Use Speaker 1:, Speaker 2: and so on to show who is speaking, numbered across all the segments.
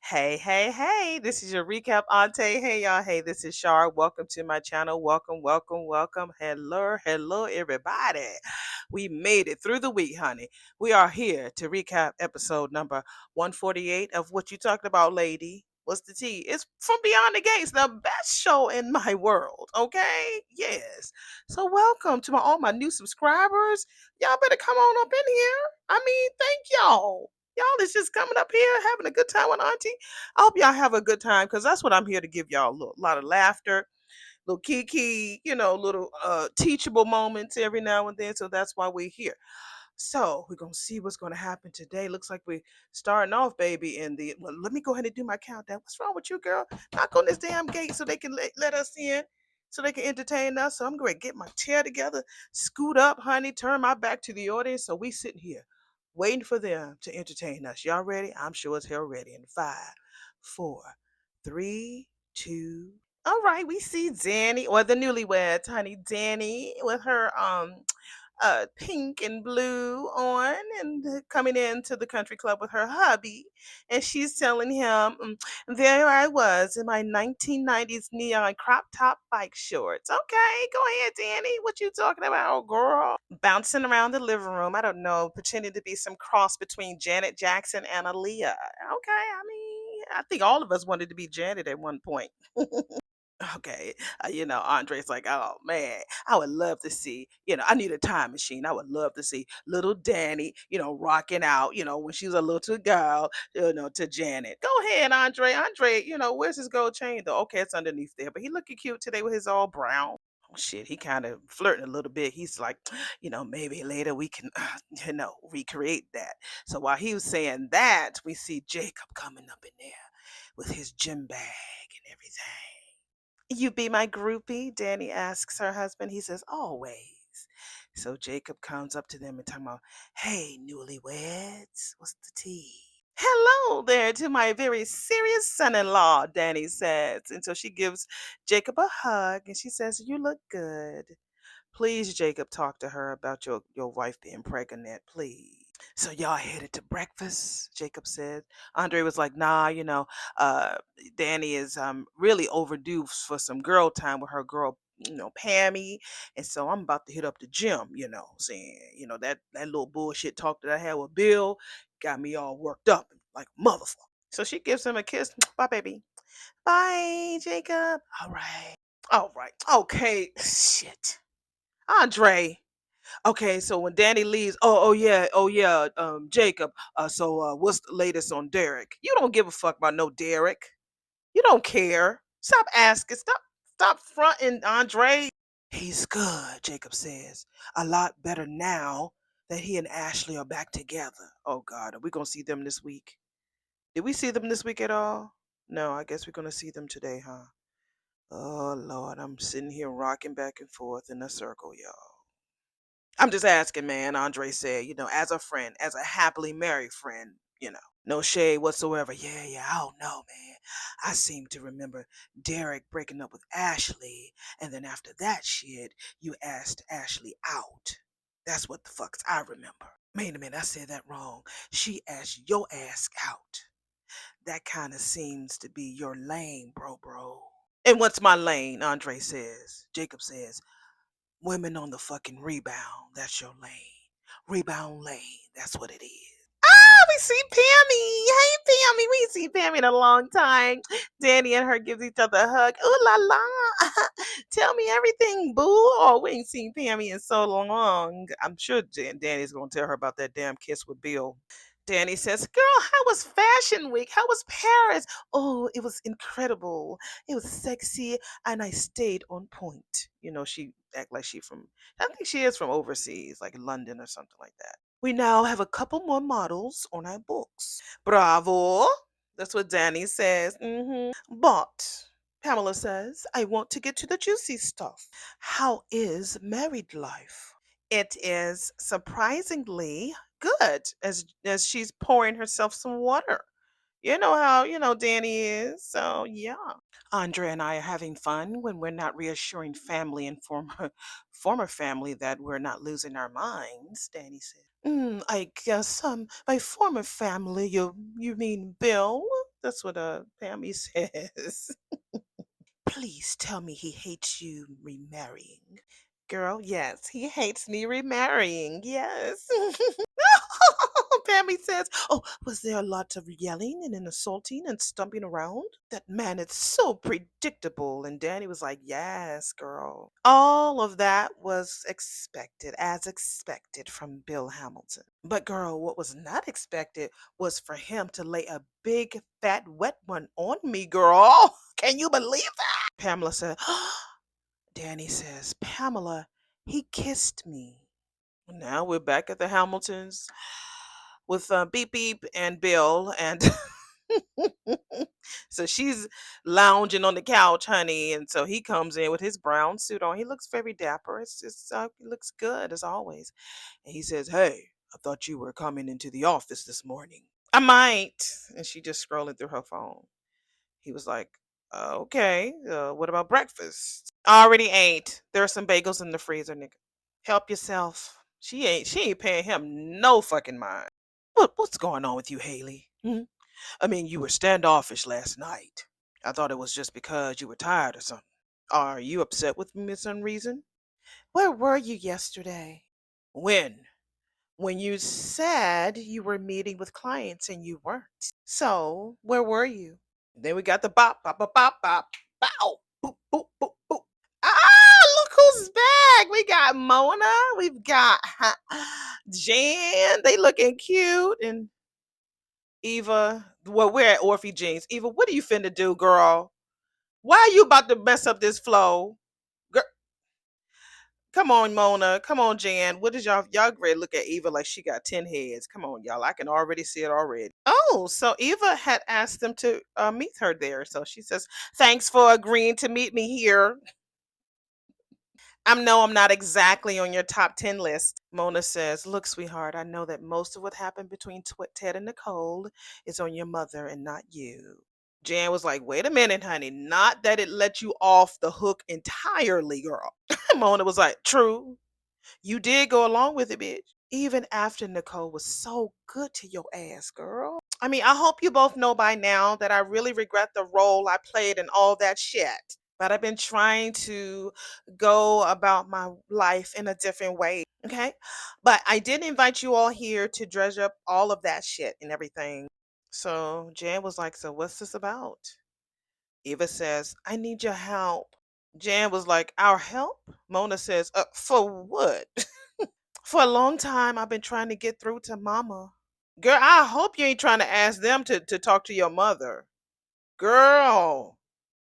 Speaker 1: Hey, hey, hey, this is your recap Auntie. Hey, y'all. Hey, this is Shar. Welcome to my channel. Welcome, welcome, welcome. Hello, hello, everybody. We made it through the week, honey. We are here to recap episode number 148 of What You Talked About, Lady. What's the tea? It's From Beyond the Gates, the best show in my world, okay? Yes. So welcome to all my new subscribers. Y'all better come on up in here. Thank y'all. Y'all is just coming up here having a good time with Auntie. I hope y'all have a good time because that's what I'm here to give y'all a lot of laughter, little kiki, little teachable moments every now and then. So that's why we're here. So we're gonna see what's gonna happen today. Looks like we're starting off, baby. In the well, let me go ahead and do my countdown. What's wrong with you, girl? Knock on this damn gate so they can let us in, so they can entertain us. So I'm going to get my chair together, scoot up, honey, turn my back to the audience. So we sitting here waiting for them to entertain us. Y'all ready? I'm sure as hell ready. In five, four, three, two. All right, we see Danny or the newlyweds, honey. Danny with her pink and blue on and coming into the country club with her hubby. And she's telling him, there I was in my 1990s neon crop top bike shorts. Okay, go ahead, Danny. What you talking about, girl? Bouncing around the living room. I don't know, pretending to be some cross between Janet Jackson and Aaliyah. Okay, I think all of us wanted to be Janet at one point. Okay, Andre's like, oh man, I would love to see, I need a time machine. I would love to see little Danny, rocking out, when she's a little girl, to Janet. Go ahead, Andre. Andre, where's his gold chain though? Okay, it's underneath there, but he looking cute today with his all brown. Oh, shit, he kind of flirting a little bit. He's like, maybe later we can, recreate that. So while he was saying that, we see Jacob coming up in there with his gym bag and everything. You be my groupie? Danny asks her husband. He says, always. So Jacob comes up to them and talking about, hey, newlyweds, what's the tea? Hello there to my very serious son-in-law, Danny says. And so she gives Jacob a hug and she says, you look good. Please, Jacob, talk to her about your wife being pregnant, please. So y'all headed to breakfast, Jacob said. Andre was like, nah, uh, Danny is really overdue for some girl time with her girl, Pammy. And so I'm about to hit up the gym, saying, that little bullshit talk that I had with Bill got me all worked up like a motherfucker. So she gives him a kiss. Bye, baby. Bye, Jacob. All right. All right. Okay. Shit. Andre. Okay, so when Danny leaves, oh yeah, Jacob. So what's the latest on Derek? You don't give a fuck about no Derek. You don't care. Stop asking. Stop fronting, Andre. He's good, Jacob says. A lot better now that he and Ashley are back together. Oh God, are we gonna see them this week? Did we see them this week at all? No, I guess we're gonna see them today, huh? Oh Lord, I'm sitting here rocking back and forth in a circle, y'all. I'm just asking, man. Andre said, as a friend, as a happily married friend, no shade whatsoever. Yeah, yeah, I don't know, man. I seem to remember Derek breaking up with Ashley, and then after that shit, you asked Ashley out. That's what the fucks I remember. Wait a minute, I said that wrong. She asked your ass out. That kind of seems to be your lane, bro. And what's my lane? Andre says. Jacob says, women on the fucking rebound. That's your lane. Rebound lane. That's what it is. Ah, we see Pammy. Hey, Pammy. We see Pammy in a long time. Danny and her gives each other a hug. Ooh la la. Tell me everything, boo. Oh, we ain't seen Pammy in so long. I'm sure Danny's going to tell her about that damn kiss with Bill. Danny says, girl, how was Fashion Week? How was Paris? Oh, it was incredible. It was sexy, and I stayed on point. She act like I think she is from overseas, like London or something like that. We now have a couple more models on our books. Bravo. That's what Danny says. But Pamela says, I want to get to the juicy stuff. How is married life? It is surprisingly good as she's pouring herself some water. You know how, Danny is. So, yeah. Andre and I are having fun when we're not reassuring family and former family that we're not losing our minds, Danny said. I guess by former family you mean Bill? That's what Pammy says. Please tell me he hates you remarrying. Girl, yes, he hates me remarrying. Yes. Pammy says, oh, was there a lot of yelling and an assaulting and stumping around? That man is so predictable. And Danny was like, yes, girl. All of that was expected, as expected from Bill Hamilton. But, girl, what was not expected was for him to lay a big, fat, wet one on me, girl. Can you believe that? Pamela said, Danny says, Pamela, he kissed me. Now we're back at the Hamiltons with Beep Beep and Bill, and so she's lounging on the couch, honey, and so he comes in with his brown suit on. He looks very dapper. He looks good as always, and he says, "Hey, I thought you were coming into the office this morning." I might, and she just scrolling through her phone. He was like, "Okay, what about breakfast?" I already ate. There are some bagels in the freezer, nigga. Help yourself. She ain't paying him no fucking mind. What's going on with you, Haley? Hmm? I mean, you were standoffish last night. I thought it was just because you were tired or something. Are you upset with me for some reason? Where were you yesterday? When? When you said you were meeting with clients and you weren't. So, where were you? Then we got the bop, bop, bop, bop, bop, bow, boop, boop, boop, boop. Ah, look who's back. We got Mona. We've got Jan. They looking cute. And Eva. Well, we're at Orphe Jeans. Eva, what are you finna do, girl? Why are you about to mess up this flow? Girl, come on, Mona. Come on, Jan. What is y'all ready to look at Eva like she got 10 heads? Come on, y'all. I can already see it already. Oh, so Eva had asked them to meet her there. So she says, thanks for agreeing to meet me here. I'm not exactly on your top 10 list. Mona says, look, sweetheart, I know that most of what happened between Ted and Nicole is on your mother and not you. Jan was like, wait a minute, honey. Not that it let you off the hook entirely, girl. Mona was like, true. You did go along with it, bitch. Even after Nicole was so good to your ass, girl. I mean, I hope you both know by now that I really regret the role I played in all that shit. But I've been trying to go about my life in a different way. Okay. But I did invite you all here to dredge up all of that shit and everything. So Jan was like, so what's this about? Eva says, I need your help. Jan was like, our help? Mona says, for what? For a long time, I've been trying to get through to mama. Girl, I hope you ain't trying to ask them to talk to your mother. Girl,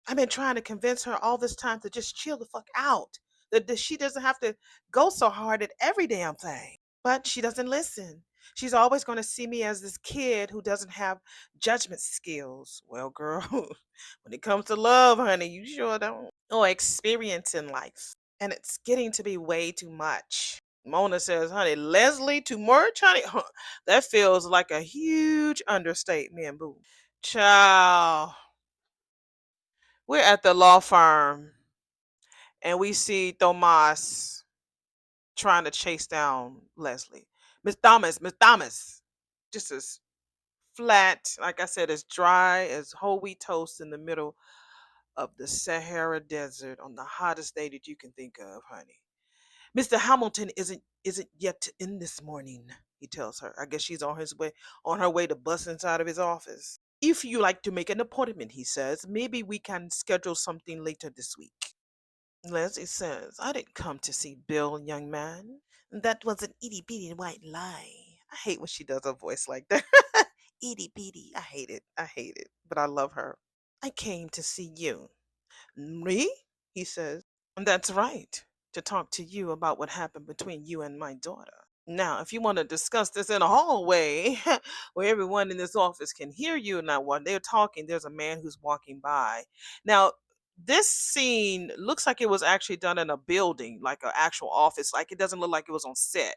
Speaker 1: I've been trying to convince her all this time to just chill the fuck out. That she doesn't have to go so hard at every damn thing. But she doesn't listen. She's always going to see me as this kid who doesn't have judgment skills. Well, girl, when it comes to love, honey, you sure don't. Or experience in life. And it's getting to be way too much. Mona says, honey, Leslie, too much, honey? Huh, that feels like a huge understatement, boo. Child. We're at the law firm and we see Tomas trying to chase down Leslie. Miss Thomas. Just as flat, like I said, as dry as whole wheat toast in the middle of the Sahara Desert on the hottest day that you can think of, honey. Mr. Hamilton isn't yet in this morning, he tells her. I guess she's on her way to bust inside of his office. If you like to make an appointment, he says, maybe we can schedule something later this week. Leslie says, I didn't come to see Bill, young man. That was an itty bitty white lie. I hate when she does a voice like that. Itty bitty. I hate it. I hate it. But I love her. I came to see you. Me? He says. That's right. To talk to you about what happened between you and my daughter. Now, if you want to discuss this in a hallway where everyone in this office can hear you, now while they're talking, there's a man who's walking by. Now, this scene looks like it was actually done in a building, like an actual office. Like it doesn't look like it was on set.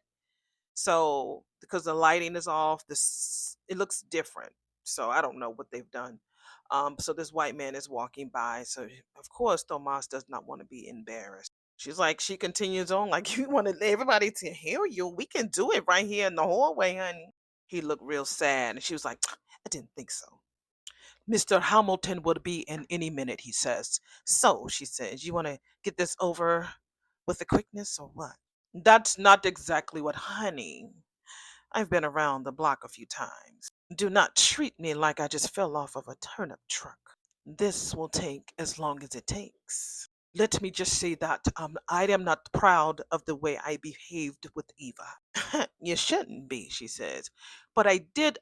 Speaker 1: So, because the lighting is off, this it looks different. So I don't know what they've done. So this white man is walking by. So of course, Tomas does not want to be embarrassed. She's like, she continues on, like, you want everybody to hear you. We can do it right here in the hallway, honey. He looked real sad. And she was like, I didn't think so. Mr. Hamilton would be in any minute, he says. So, she says, you want to get this over with the quickness or what? That's not exactly what, honey. I've been around the block a few times. Do not treat me like I just fell off of a turnip truck. This will take as long as it takes. Let me just say that I am not proud of the way I behaved with Eva. You shouldn't be, she says. But I did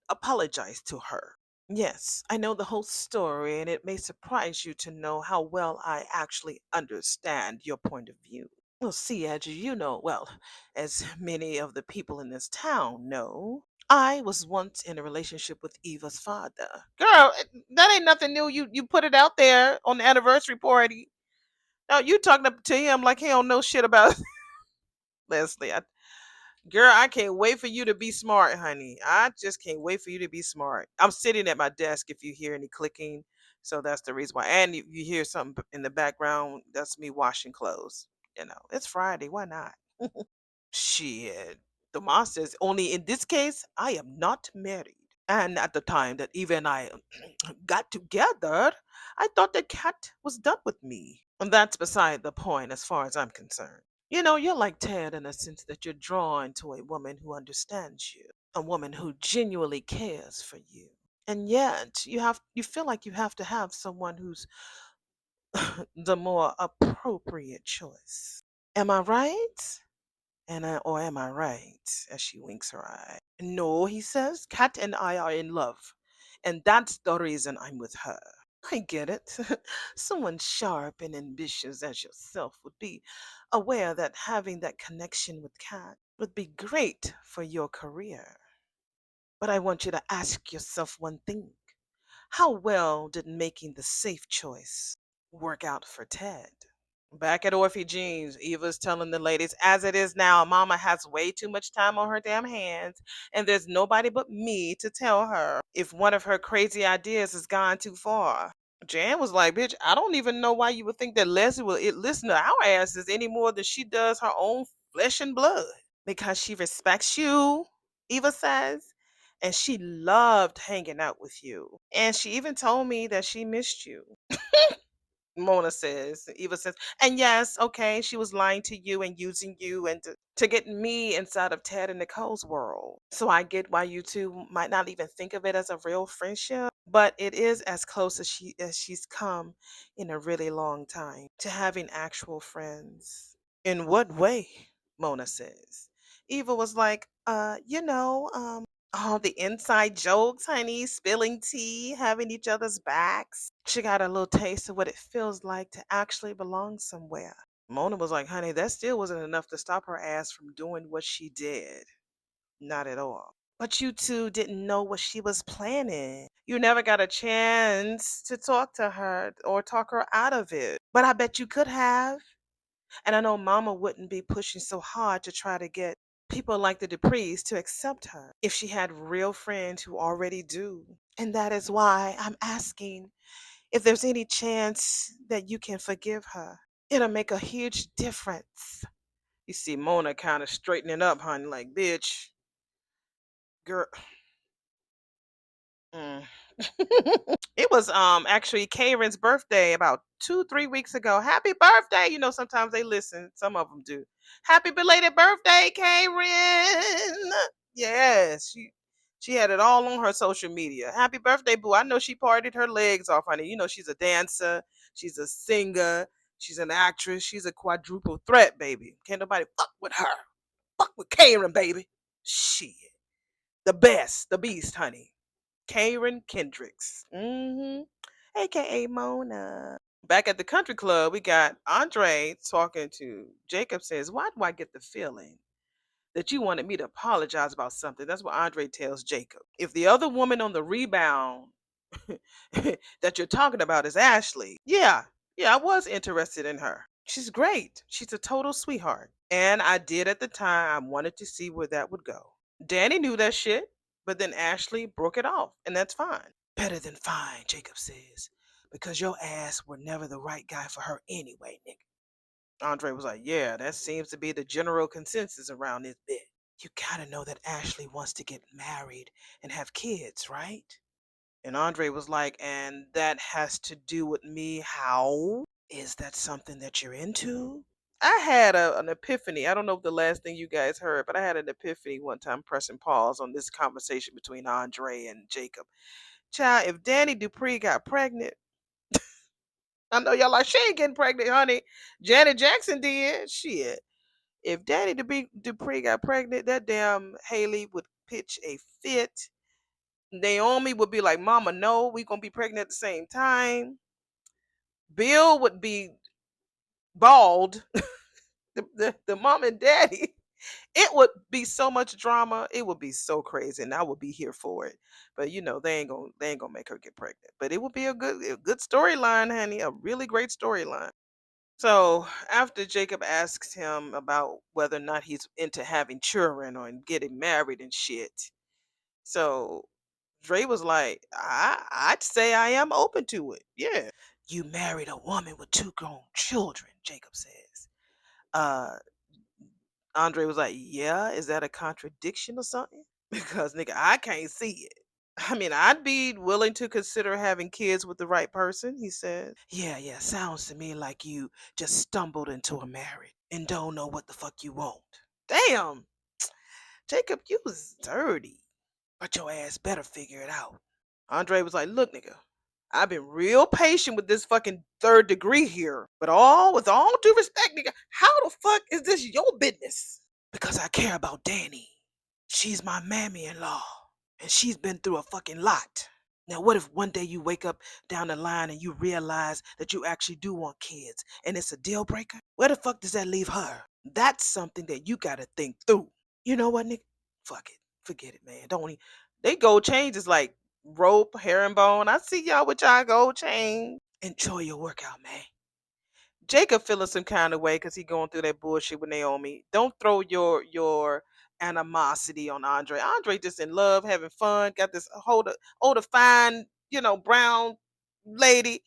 Speaker 1: apologize to her. Yes, I know the whole story, and it may surprise you to know how well I actually understand your point of view. Well, see, as you know, well, as many of the people in this town know, I was once in a relationship with Eva's father. Girl, that ain't nothing new. You put it out there on the anniversary party. Now you talking up to him like he don't know shit about Leslie. Girl, I can't wait for you to be smart, honey. I just can't wait for you to be smart. I'm sitting at my desk if you hear any clicking. So that's the reason why. And you hear something in the background, that's me washing clothes. It's Friday. Why not? Shit. The mom says, only in this case, I am not married. And at the time that Eva and I got together, I thought that Cat was done with me. And that's beside the point as far as I'm concerned. You're like Ted in a sense that you're drawn to a woman who understands you, a woman who genuinely cares for you. And yet, you feel like you have to have someone who's the more appropriate choice. Am I right? Or am I right? As she winks her eye. No, he says, Kat and I are in love. And that's the reason I'm with her. I get it. Someone sharp and ambitious as yourself would be aware that having that connection with Kat would be great for your career. But I want you to ask yourself one thing. How well did making the safe choice work out for Ted? Back at Orphe Jeans, Eva's telling the ladies, as it is now, Mama has way too much time on her damn hands, and there's nobody but me to tell her if one of her crazy ideas has gone too far. Jan was like, bitch, I don't even know why you would think that Leslie will listen to our asses any more than she does her own flesh and blood. Because she respects you, Eva says, and she loved hanging out with you. And she even told me that she missed you. Mona says, Eva says, and yes, okay, she was lying to you and using you and to get me inside of Ted and Nicole's world. So I get why you two might not even think of it as a real friendship, but it is as close as she's come in a really long time to having actual friends. In what way? Mona says. Eva was like, all the inside jokes, honey, spilling tea, having each other's backs. She got a little taste of what it feels like to actually belong somewhere. Mona was like, honey, that still wasn't enough to stop her ass from doing what she did. Not at all. But you two didn't know what she was planning. You never got a chance to talk to her or talk her out of it. But I bet you could have. And I know Mama wouldn't be pushing so hard to try to get people like the Duprees to accept her if she had real friends who already do. And that is why I'm asking if there's any chance that you can forgive her. It'll make a huge difference. You see Mona kind of straightening up, honey, like, bitch, girl. Mm. It was actually Karen's birthday about 2, 3 weeks ago. Happy birthday! Sometimes they listen. Some of them do. Happy belated birthday, Karen! Yes, she had it all on her social media. Happy birthday, boo! I know she partied her legs off, honey. She's a dancer, she's a singer, she's an actress, she's a quadruple threat, baby. Can't nobody fuck with her. Fuck with Karen, baby. Shit, the best, the beast, honey. Karen Kendricks, aka Mona. Back at the country club, we got Andre talking to Jacob. Says, why do I get the feeling that you wanted me to apologize about something? That's what Andre tells Jacob. If the other woman on the rebound that you're talking about is Ashley, yeah, I was interested in her. She's great. She's a total sweetheart. And I did at the time. I wanted to see where that would go. Danny knew that shit, but then Ashley broke it off, and that's fine. Better than fine, Jacob says, because your ass were never the right guy for her anyway, Nick. Andre was like, yeah, that seems to be the general consensus around this bit. You gotta know that Ashley wants to get married and have kids, right? And Andre was like, and that has to do with me. How? Is that something that you're into? I had an epiphany. I don't know if the last thing you guys heard, but I had an epiphany one time pressing pause on this conversation between Andre and Jacob. Child, if Danny Dupree got pregnant, I know y'all like, she ain't getting pregnant, honey. Janet Jackson did. Shit. If Danny Dupree got pregnant, that damn Haley would pitch a fit. Naomi would be like, Mama, no, we gonna be pregnant at the same time. Bill would be bald. The mom and daddy. It would be so much drama. It would be so crazy, and I would be here for it. But they ain't gonna make her get pregnant. But it would be a good storyline, honey. A really great storyline. So after Jacob asks him about whether or not he's into having children or getting married and shit, so Dre was like, I'd say I am open to it. Yeah. You married a woman with two grown children, Jacob says. Uh, Andre was like, yeah, is that a contradiction or something? Because, nigga, I can't see it. I mean, I'd be willing to consider having kids with the right person, he said. Yeah, yeah, sounds to me like you just stumbled into a marriage and don't know what the fuck you want. Damn, Jacob, you was dirty. But your ass better figure it out. Andre was like, look, nigga, I've been real patient with this fucking third degree here. But with all due respect, nigga, how the fuck is this your business? Because I care about Danny. She's my mammy-in-law. And she's been through a fucking lot. Now, what if one day you wake up down the line and you realize that you actually do want kids and it's a deal breaker? Where the fuck does that leave her? That's something that you gotta think through. You know what, nigga? Fuck it. Forget it, man. Don't they gold chains is like rope, herringbone. I see y'all with y'all gold chain. Enjoy your workout, man. Jacob feeling some kind of way because he going through that bullshit with Naomi. Don't throw your animosity on Andre. Andre just in love, having fun. Got this older fine, brown lady.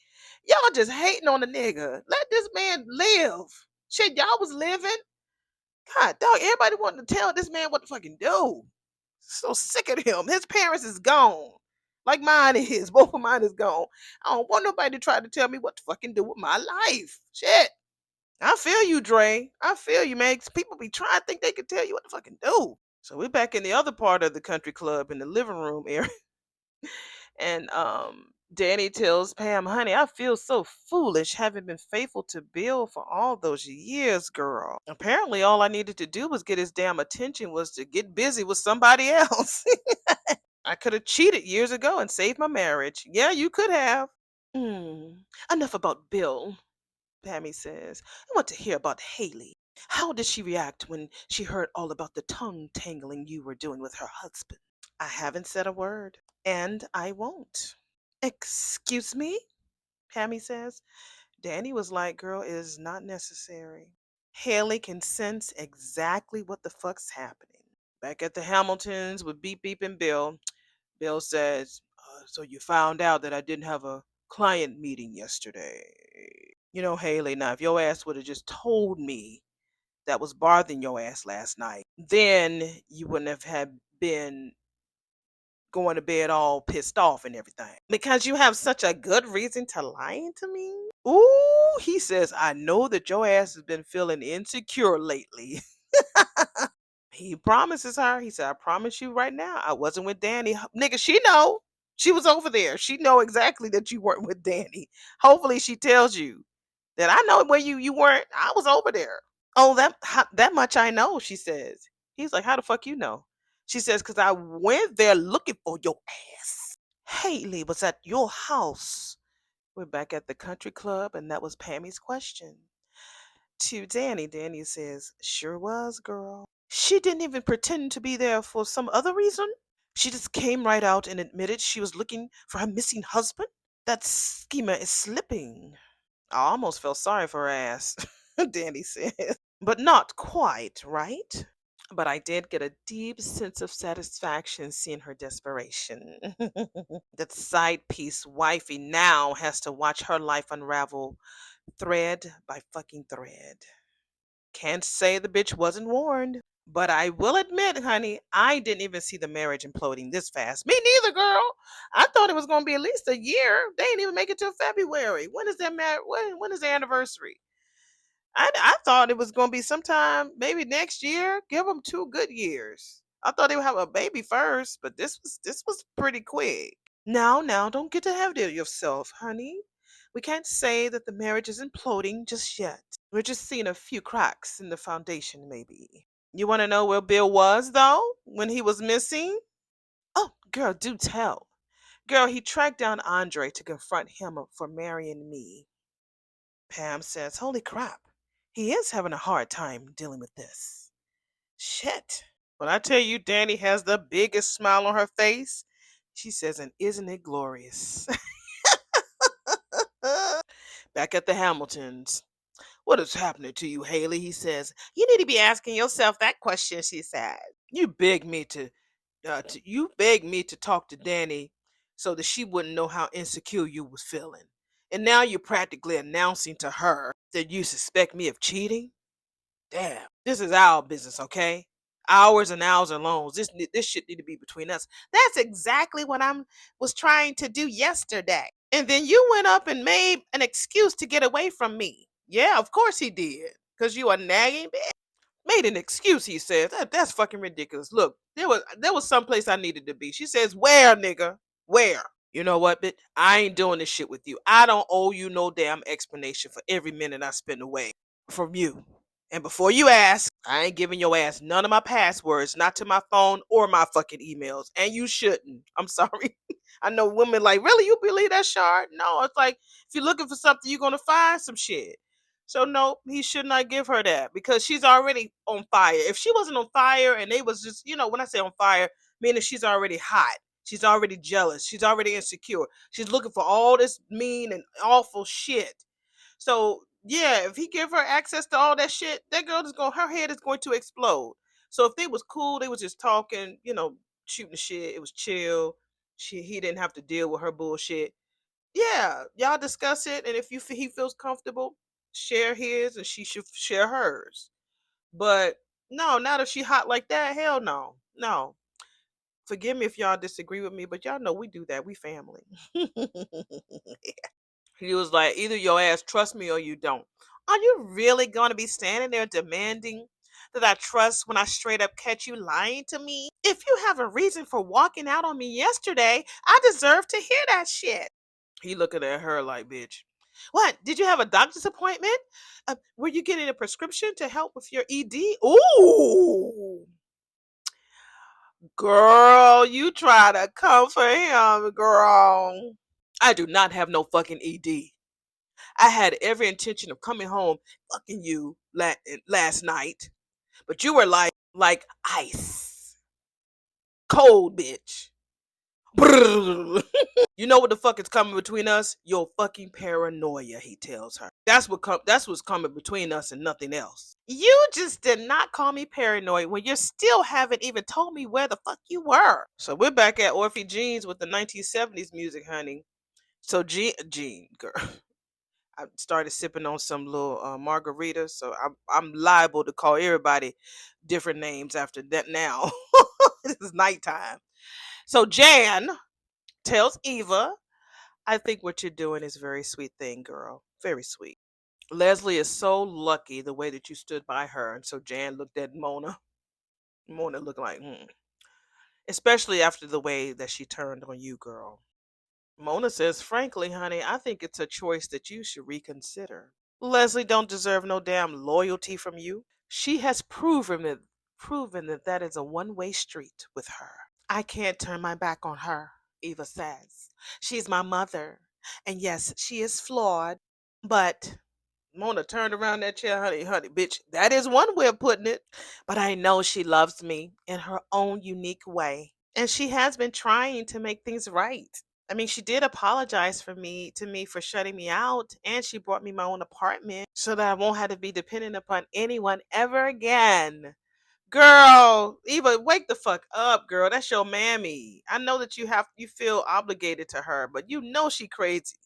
Speaker 1: Y'all just hating on the nigga. Let this man live. Shit, y'all was living. God, dog. Everybody wanting to tell this man what to fucking do. So sick of him. His parents is gone. Like mine is. Both of mine is gone. I don't want nobody to try to tell me what to fucking do with my life. Shit. I feel you, Dre. I feel you, man. 'Cause people be trying to think they can tell you what to fucking do. So we're back in the other part of the country club in the living room area. And Danny tells Pam, honey, I feel so foolish having been faithful to Bill for all those years, girl. Apparently all I needed to do was get his damn attention was to get busy with somebody else. I could have cheated years ago and saved my marriage. Yeah, you could have. Enough about Bill. Pammy says, I want to hear about Haley. How did she react when she heard all about the tongue tangling you were doing with her husband? I haven't said a word, and I won't. Excuse me? Pammy says. Danny was like, girl, it is not necessary. Haley can sense exactly what the fuck's happening. Back at the Hamiltons with Beep Beep and Bill, Bill says, so you found out that I didn't have a client meeting yesterday. You know, Haley, now if your ass would have just told me that was bothering your ass last night, then you wouldn't have had been going to bed all pissed off and everything. Because you have such a good reason to lie to me. Ooh, he says, I know that your ass has been feeling insecure lately. He promises her. He said, I promise you right now, I wasn't with Danny. Nigga, she know. She was over there. She know exactly that you weren't with Danny. Hopefully she tells you that I know where you weren't. I was over there. Oh, that much I know, she says. He's like, how the fuck you know? She says, because I went there looking for your ass. Haley was at your house. We're back at the country club, and that was Pammy's question. To Danny, Danny says, sure was, girl. She didn't even pretend to be there for some other reason. She just came right out and admitted she was looking for her missing husband. That schema is slipping. I almost felt sorry for her ass, Danny says. But not quite, right? But I did get a deep sense of satisfaction seeing her desperation. That side piece wifey now has to watch her life unravel thread by fucking thread. Can't say the bitch wasn't warned. But I will admit, honey, I didn't even see the marriage imploding this fast. Me neither, girl. I thought it was going to be at least a year. They didn't even make it till February. When is their when is their anniversary? I thought it was going to be sometime maybe next year. Give them 2 good years. I thought they would have a baby first, but this was pretty quick. Now, don't get ahead of yourself, honey. We can't say that the marriage is imploding just yet. We're just seeing a few cracks in the foundation, maybe. You want to know where Bill was, though, when he was missing? Oh, girl, do tell. Girl, he tracked down Andre to confront him for marrying me. Pam says, holy crap. He is having a hard time dealing with this. Shit. When I tell you Danny has the biggest smile on her face, she says, and isn't it glorious? Back at the Hamiltons. What is happening to you, Haley? He says. You need to be asking yourself that question, she said. You begged me to talk to Danny so that she wouldn't know how insecure you was feeling. And now you're practically announcing to her that you suspect me of cheating? Damn. This is our business, okay? Hours and hours alone. This shit need to be between us. That's exactly what I was trying to do yesterday. And then you went up and made an excuse to get away from me. Yeah, of course he did. Cause you a nagging bitch. Made an excuse, he says. That's fucking ridiculous. Look, there was someplace I needed to be. She says, where, nigga? Where? You know what, bitch? I ain't doing this shit with you. I don't owe you no damn explanation for every minute I spend away from you. And before you ask, I ain't giving your ass none of my passwords, not to my phone or my fucking emails. And you shouldn't. I'm sorry. I know women like, really? You believe that, Shard? No, it's like, if you're looking for something, you're going to find some shit. So, no, he should not give her that because she's already on fire. If she wasn't on fire and they was just, when I say on fire, meaning she's already hot. She's already jealous. She's already insecure. She's looking for all this mean and awful shit. So yeah, if he give her access to all that shit, that girl is going. Her head is going to explode. So if they was cool, they was just talking, shooting the shit. It was chill. He didn't have to deal with her bullshit. Yeah, y'all discuss it, and if he feels comfortable, share his, and she should share hers. But no, not if she hot like that. Hell no, no. Forgive me if y'all disagree with me, but y'all know we do that. We family. He was like, either your ass trust me or you don't. Are you really going to be standing there demanding that I trust when I straight up catch you lying to me? If you have a reason for walking out on me yesterday, I deserve to hear that shit. He looking at her like, bitch. What? Did you have a doctor's appointment? Were you getting a prescription to help with your ED? Ooh. Girl, you try to comfort him, girl. I do not have no fucking ED. I had every intention of coming home fucking you last night, but you were like ice, cold bitch. You know what the fuck is coming between us? Your fucking paranoia, he tells her. That's what's coming between us and nothing else. You just did not call me paranoid when you still haven't even told me where the fuck you were. So we're back at Orphe Jeans with the 1970s music, honey. So Jean, girl. I started sipping on some little margaritas, so I'm liable to call everybody different names after that now. This is nighttime. So Jan tells Eva, I think what you're doing is a very sweet thing, girl. Very sweet. Leslie is so lucky the way that you stood by her. And so Jan looked at Mona. Mona looked like, especially after the way that she turned on you, girl. Mona says, frankly, honey, I think it's a choice that you should reconsider. Leslie don't deserve no damn loyalty from you. She has proven that that is a one-way street with her. I can't turn my back on her, Eva says. She's my mother. And yes, she is flawed. But Mona turned around that chair, honey, bitch. That is one way of putting it. But I know she loves me in her own unique way. And she has been trying to make things right. I mean, she did apologize to me for shutting me out, and she brought me my own apartment so that I won't have to be dependent upon anyone ever again. Girl, Eva, wake the fuck up, girl. That's your mammy. I know that you feel obligated to her, but you know she crazy.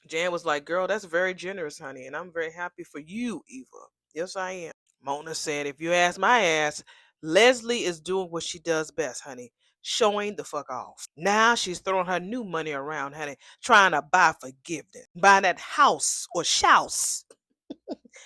Speaker 1: Jan was like, girl, that's very generous, honey, and I'm very happy for you, Eva. Yes, I am. Mona said, if you ask my ass, Leslie is doing what she does best, honey. Showing the fuck off. Now she's throwing her new money around, honey, trying to buy forgiveness. Buy that house or shouse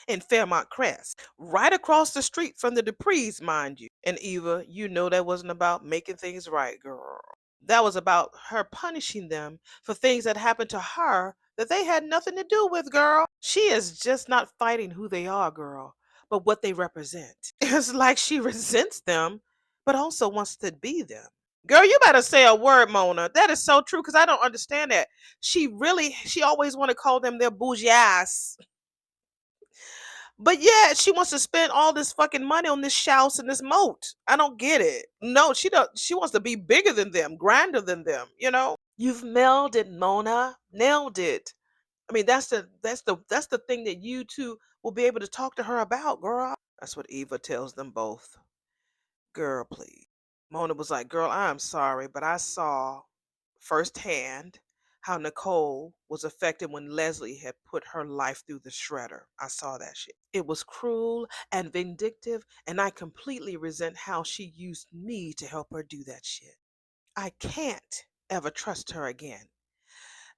Speaker 1: in Fairmont Crest, right across the street from the Duprees, mind you. And Eva, you know that wasn't about making things right, girl. That was about her punishing them for things that happened to her that they had nothing to do with, girl. She is just not fighting who they are, girl, but what they represent. It's like she resents them, but also wants to be them. Girl, you better say a word, Mona. That is so true because I don't understand that. She always want to call them their bougie ass. But yeah, she wants to spend all this fucking money on this house and this moat. I don't get it. No, she don't. She wants to be bigger than them, grander than them. You know. You've nailed it, Mona. Nailed it. I mean, that's the thing that you two will be able to talk to her about, girl. That's what Eva tells them both. Girl, please. Mona was like, girl, I'm sorry, but I saw firsthand how Nicole was affected when Leslie had put her life through the shredder. I saw that shit. It was cruel and vindictive, and I completely resent how she used me to help her do that shit. I can't ever trust her again.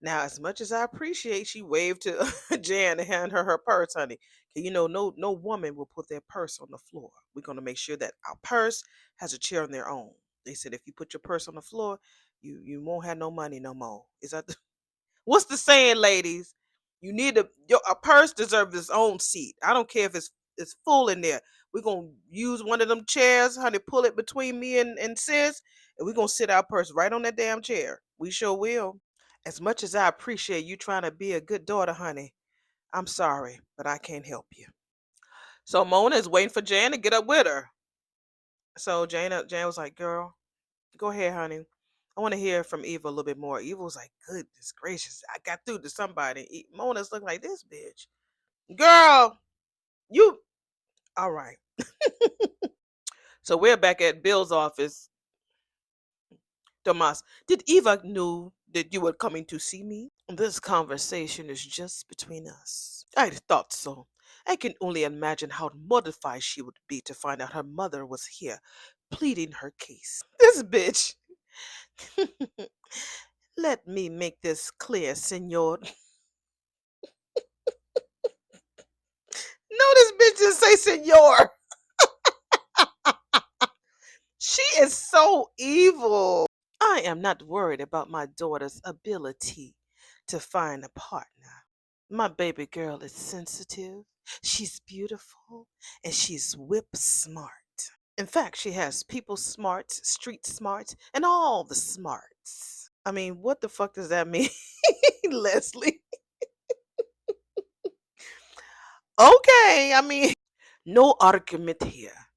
Speaker 1: Now, as much as I appreciate, she waved to Jan to hand her her purse, honey. 'Cause you know, no woman will put their purse on the floor. We're gonna make sure that our purse has a chair on their own. They said if you put your purse on the floor, you won't have no money no more. Is that what's the saying, ladies? You need a purse deserves its own seat. I don't care if it's full in there. We're gonna use one of them chairs, honey. Pull it between me and sis, and we're gonna sit our purse right on that damn chair. We sure will. As much as I appreciate you trying to be a good daughter, honey, I'm sorry, but I can't help you. So Mona is waiting for Jan to get up with her. So Jan was like, girl, go ahead, honey. I want to hear from Eva a little bit more. Eva was like, goodness gracious, I got through to somebody. Mona's looking like this bitch. Girl, you all right. So we're back at Bill's office. Tomas, did Eva knew that you were coming to see me? This conversation is just between us. I thought so. I can only imagine how mortified she would be to find out her mother was here, pleading her case. This bitch. Let me make this clear, senor. No, this bitch just say senor. She is so evil. I am not worried about my daughter's ability to find a partner. My baby girl is sensitive, she's beautiful, and she's whip smart. In fact, she has people smarts, street smarts, and all the smarts. I mean, what the fuck does that mean, Leslie? Okay, I mean, no argument here.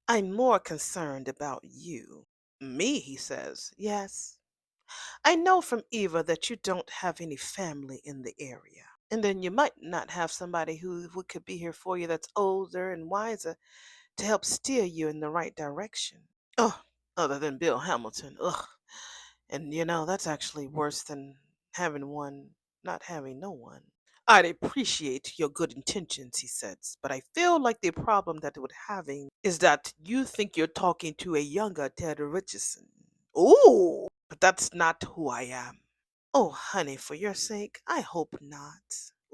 Speaker 1: I'm more concerned about you. Me, he says. Yes. I know from Eva that you don't have any family in the area. And then you might not have somebody who could be here for you that's older and wiser to help steer you in the right direction. Oh, other than Bill Hamilton. Ugh. And that's actually worse than having one, not having no one. I'd appreciate your good intentions, he says, but I feel like the problem that we're having is that you think you're talking to a younger Ted Richardson. Ooh, but that's not who I am. Oh, honey, for your sake, I hope not.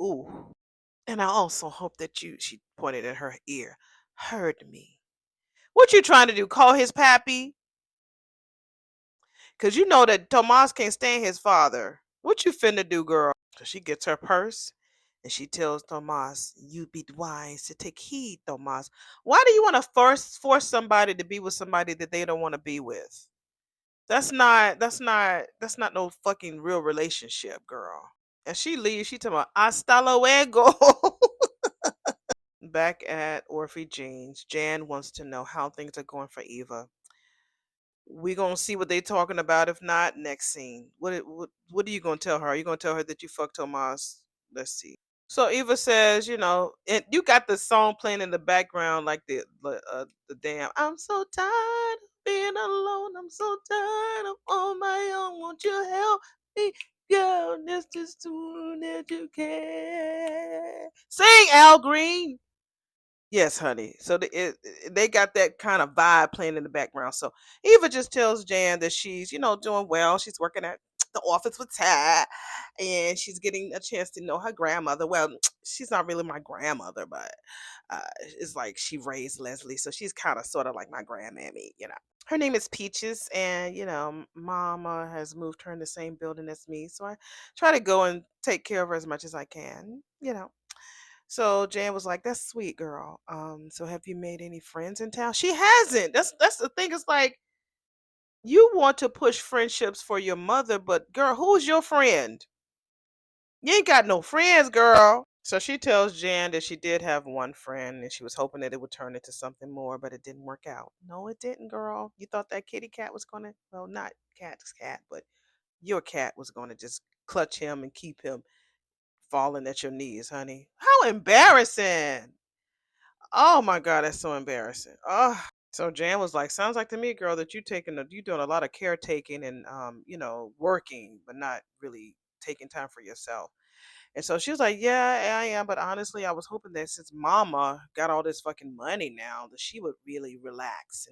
Speaker 1: Ooh. And I also hope that you, she pointed at her ear, heard me. What you trying to do? Call his pappy? Because you know that Tomas can't stand his father. What you finna do, girl? So she gets her purse and she tells Tomas, you be wise to take heed, Tomas. Why do you want to force somebody to be with somebody that they don't want to be with? That's not no fucking real relationship, girl. And she leaves, she talking about hasta luego. Back at Orphe Jean's, Jan wants to know how things are going for Eva. We gonna see what they talking about. If not, next scene. What are you gonna tell her? Are you gonna tell her that you fucked Tomas? Let's see. So Eva says, and you got the song playing in the background, like the damn. I'm so tired of being alone. I'm so tired of on my own. Won't you help me, girl? Just as soon as you can. Sing, Al Green. Yes, honey. So they got that kind of vibe playing in the background. So Eva just tells Jan that she's, doing well. She's working at the office with Tad, and she's getting a chance to know her grandmother. Well, she's not really my grandmother, but it's like she raised Leslie, so she's kind of sort of like my grandmammy. Her name is Peaches, and Mama has moved her in the same building as me, so I try to go and take care of her as much as I can. So Jan was like, "That's sweet, girl. So have you made any friends in town?" She hasn't. That's the thing. It's like you want to push friendships for your mother, but girl, who's your friend? You ain't got no friends, girl. So she tells Jan that she did have one friend and she was hoping that it would turn into something more, but it didn't work out. No, it didn't, girl. You thought that kitty cat was gonna, well, not cat's cat, but your cat was gonna just clutch him and keep him falling at your knees, honey. How embarrassing. Oh my God, that's so embarrassing. Oh. So Jan was like, sounds like to me, girl, that you doing a lot of caretaking and working, but not really taking time for yourself. And so she was like, yeah, I am, but honestly, I was hoping that since Mama got all this fucking money now, that she would really relax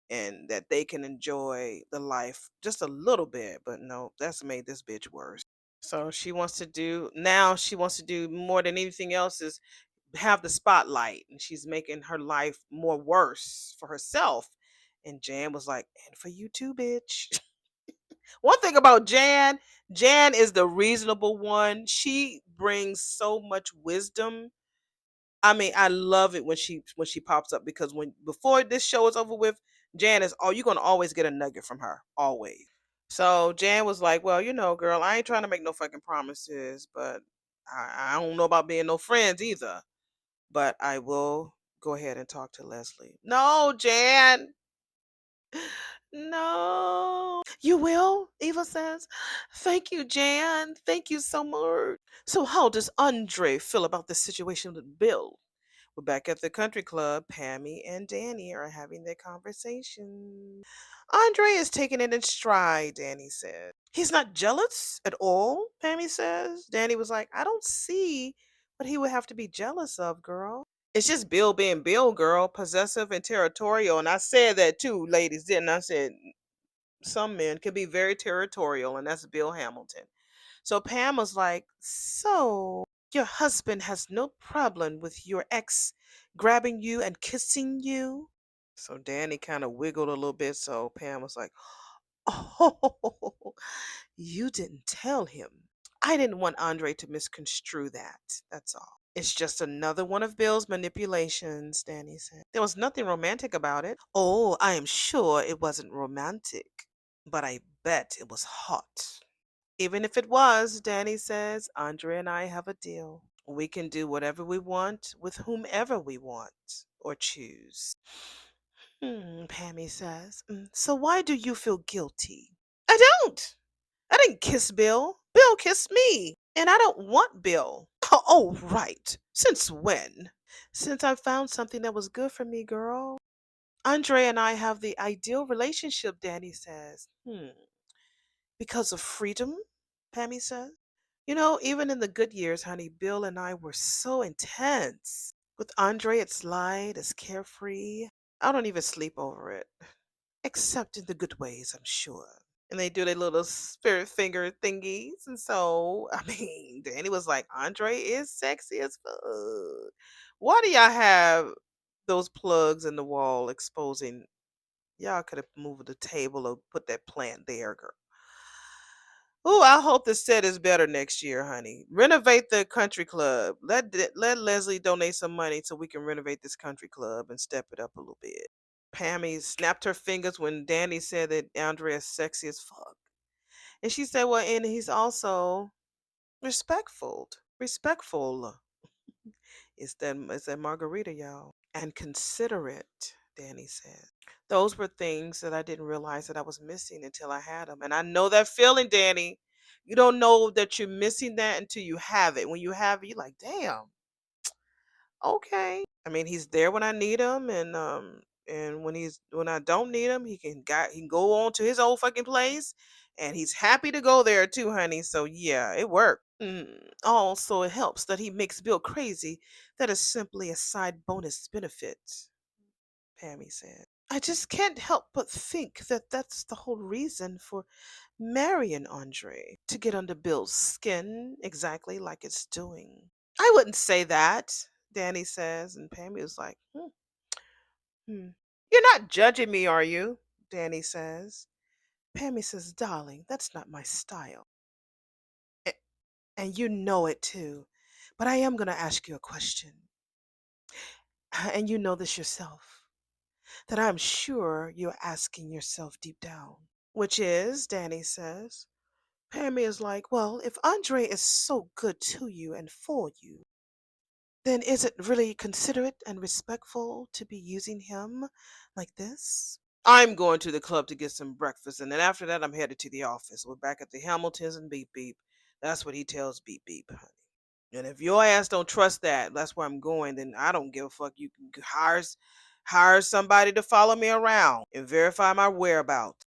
Speaker 1: and that they can enjoy the life just a little bit. But no, that's made this bitch worse. So she wants to do more than anything else is have the spotlight, and she's making her life more worse for herself. And Jan was like, and for you too, bitch. One thing about Jan is the reasonable one. She brings so much wisdom. I mean, I love it when she pops up because when before this show is over with, Jan is you're gonna always get a nugget from her. Always. So Jan was like, well, girl, I ain't trying to make no fucking promises, but I don't know about being no friends either. But I will go ahead and talk to Leslie. No, Jan. No. You will? Eva says. Thank you, Jan. Thank you so much. So how does Andre feel about this situation with Bill? We're back at the country club. Pammy and Danny are having their conversation. Andre is taking it in stride, Danny said. He's not jealous at all, Pammy says. Danny was like, I don't see what he would have to be jealous of, girl. It's just Bill being Bill, girl, possessive and territorial. And I said that too, ladies, didn't I? Said some men can be very territorial, and that's Bill Hamilton. So Pam was like, so your husband has no problem with your ex grabbing you and kissing you? So Danny kind of wiggled a little bit. So Pam was like, oh, you didn't tell him. I didn't want Andre to misconstrue that. That's all. It's just another one of Bill's manipulations, Danny said. There was nothing romantic about it. Oh, I am sure it wasn't romantic, but I bet it was hot. Even if it was, Danny says, Andre and I have a deal. We can do whatever we want with whomever we want or choose. Pammy says. So why do you feel guilty? I don't. I didn't kiss Bill. Bill kissed me. And I don't want Bill. Oh, right. Since when? Since I found something that was good for me, girl. Andre and I have the ideal relationship, Danny says. Because of freedom, Pammy says. Even in the good years, honey, Bill and I were so intense. With Andre, it's light, it's carefree. I don't even sleep over it. Except in the good ways, I'm sure. And they do their little spirit finger thingies. And so, I mean, Danny was like, Andre is sexy as fuck. Why do y'all have those plugs in the wall exposing? Y'all could have moved the table or put that plant there, girl. Oh, I hope the set is better next year, honey. Renovate the country club. Let Leslie donate some money so we can renovate this country club and step it up a little bit. Pammy snapped her fingers when Danny said that Andrea's sexy as fuck. And she said, well, and he's also respectful. Respectful. It's that margarita, y'all. And considerate, Danny said. Those were things that I didn't realize that I was missing until I had them. And I know that feeling, Danny. You don't know that you're missing that until you have it. When you have it, you're like, damn, okay. I mean, he's there when I need him, and when I don't need him, he can go on to his old fucking place And he's happy to go there too, honey. So yeah, it worked. Also, it helps that he makes Bill crazy. That is simply a side bonus benefit, Pammy said. I just can't help but think that that's the whole reason for marrying Andre, to get under Bill's skin exactly like it's doing. I wouldn't say that, Danny says, and Pammy was like, hmm. You're not judging me, are you? Danny says. Pammy says, darling, that's not my style. A- And you know it too. But I am going to ask you a question. And you know this yourself. That I'm sure you're asking yourself deep down. Which is, Danny says. Pammy is like, well, if Andre is so good to you and for you, then is it really considerate and respectful to be using him like this? I'm going to the club to get some breakfast, and then after that, I'm headed to the office. We're back at the Hamiltons and Beep Beep. That's what he tells Beep Beep, honey. And if your ass don't trust that, that's where I'm going, then I don't give a fuck. You can hire somebody to follow me around and verify my whereabouts.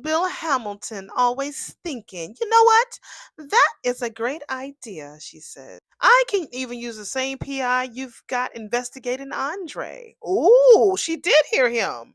Speaker 1: Bill Hamilton always thinking, you know what? That is a great idea, she said. I can even use the same PI you've got investigating Andre. Oh, she did hear him.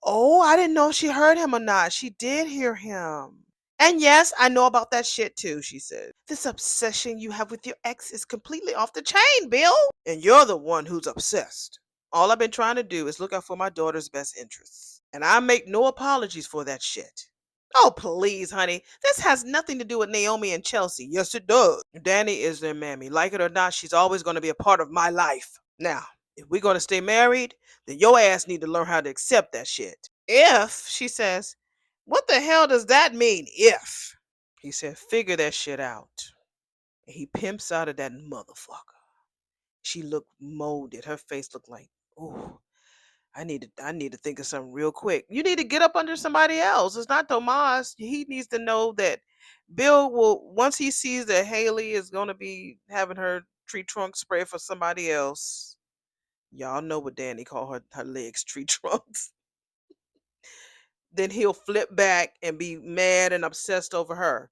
Speaker 1: Oh, I didn't know if she heard him or not. She did hear him. And yes, I know about that shit too, she said. This obsession you have with your ex is completely off the chain, Bill. And you're the one who's obsessed. All I've been trying to do is look out for my daughter's best interests. And I make no apologies for that shit. Oh, please, honey. This has nothing to do with Naomi and Chelsea. Yes, it does. Danny is their mammy. Like it or not, she's always going to be a part of my life. Now, if we're going to stay married, then your ass need to learn how to accept that shit. If, she says, what the hell does that mean, if? He said, figure that shit out. And he pimps out of that motherfucker. She looked molded. Her face looked like, oh, I need to think of something real quick. You need to get up under somebody else. It's not Tomas. He needs to know that Bill will, once he sees that Haley is gonna be having her tree trunk spray for somebody else. Y'all know what Danny called her legs tree trunks. Then he'll flip back and be mad and obsessed over her.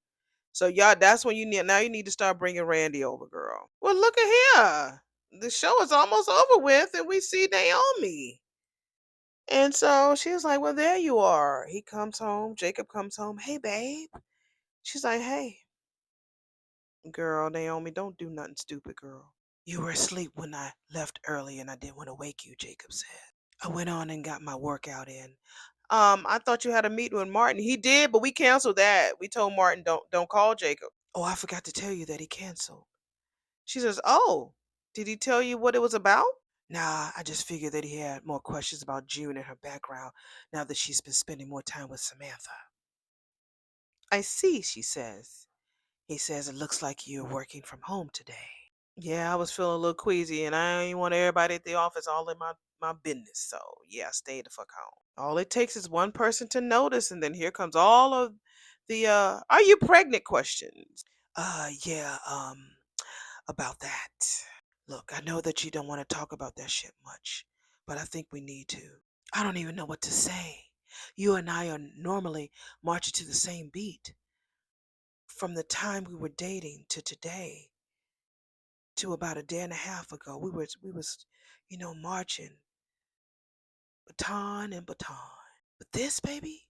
Speaker 1: So y'all, that's when you need to start bringing Randy over, girl. Well, look at here. The show is almost over with, and we see Naomi. And so she was like, well, there you are. He comes home. Jacob comes home. Hey, babe. She's like, hey, girl, Naomi, don't do nothing stupid, girl. You were asleep when I left early and I didn't want to wake you, Jacob said. I went on and got my workout in. I thought you had a meeting with Martin. He did, but we canceled that. We told Martin don't call Jacob. Oh, I forgot to tell you that he canceled. She says, oh, did he tell you what it was about? Nah, I just figured that he had more questions about June and her background now that she's been spending more time with Samantha. I see, she says. He says it looks like you're working from home today. Yeah, I was feeling a little queasy and I ain't want everybody at the office all in my business. So yeah, stay the fuck home. All it takes is one person to notice and then here comes all of the are you pregnant questions. Yeah, about that. Look, I know that you don't want to talk about that shit much, but I think we need to. I don't even know what to say. You and I are normally marching to the same beat. From the time we were dating to today, to about a day and a half ago, we was marching baton and baton. But this, baby,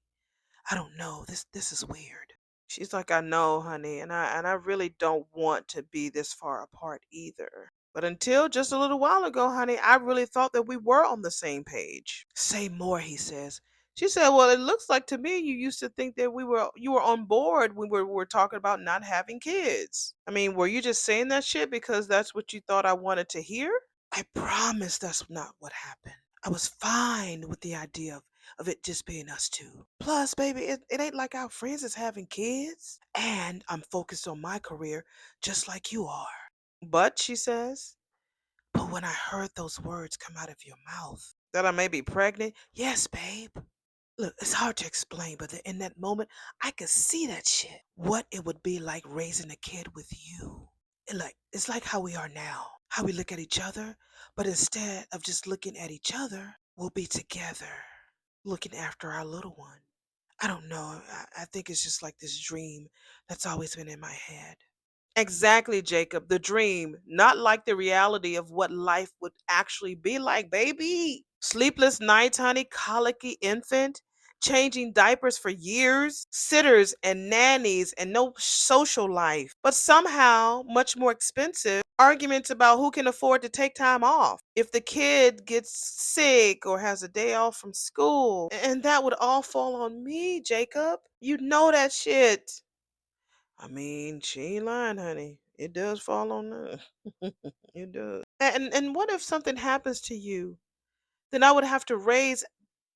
Speaker 1: I don't know. This is weird. She's like, I know, honey, and I really don't want to be this far apart either. But until just a little while ago, honey, I really thought that we were on the same page. Say more, he says. She said, well, it looks like to me you used to think that you were on board when we were talking about not having kids. I mean, were you just saying that shit because that's what you thought I wanted to hear? I promise that's not what happened. I was fine with the idea of it just being us two. Plus, baby, it ain't like our friends is having kids. And I'm focused on my career just like you are. But, she says, but when I heard those words come out of your mouth, that I may be pregnant, yes, babe. Look, it's hard to explain, but in that moment, I could see that shit. What it would be like raising a kid with you. It's like how we are now. How we look at each other, but instead of just looking at each other, we'll be together, looking after our little one. I don't know. I think it's just like this dream that's always been in my head. Exactly, Jacob. The dream, not like the reality of what life would actually be like, baby. Sleepless nights, honey, colicky infant, changing diapers for years, sitters and nannies, and no social life. But somehow, much more expensive, arguments about who can afford to take time off. If the kid gets sick or has a day off from school, and that would all fall on me, Jacob. You know that shit. I mean, she ain't lying, honey. It does fall on her. It does. And what if something happens to you? Then I would have to raise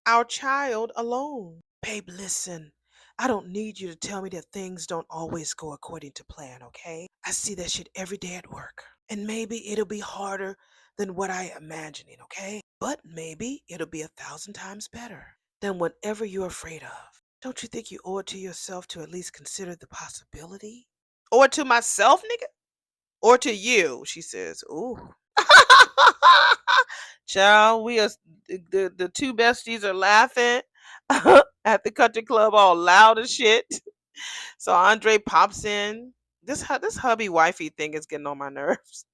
Speaker 1: our child alone. Babe, listen. I don't need you to tell me that things don't always go according to plan, okay? I see that shit every day at work. And maybe it'll be harder than what I imagining, okay? But maybe it'll be 1,000 times better than whatever you're afraid of. Don't you think you owe it to yourself to at least consider the possibility? Or to myself, nigga? Or to you, she says. Ooh. Child, we are the two besties are laughing at the country club all loud as shit. So Andre pops in. This hubby wifey thing is getting on my nerves.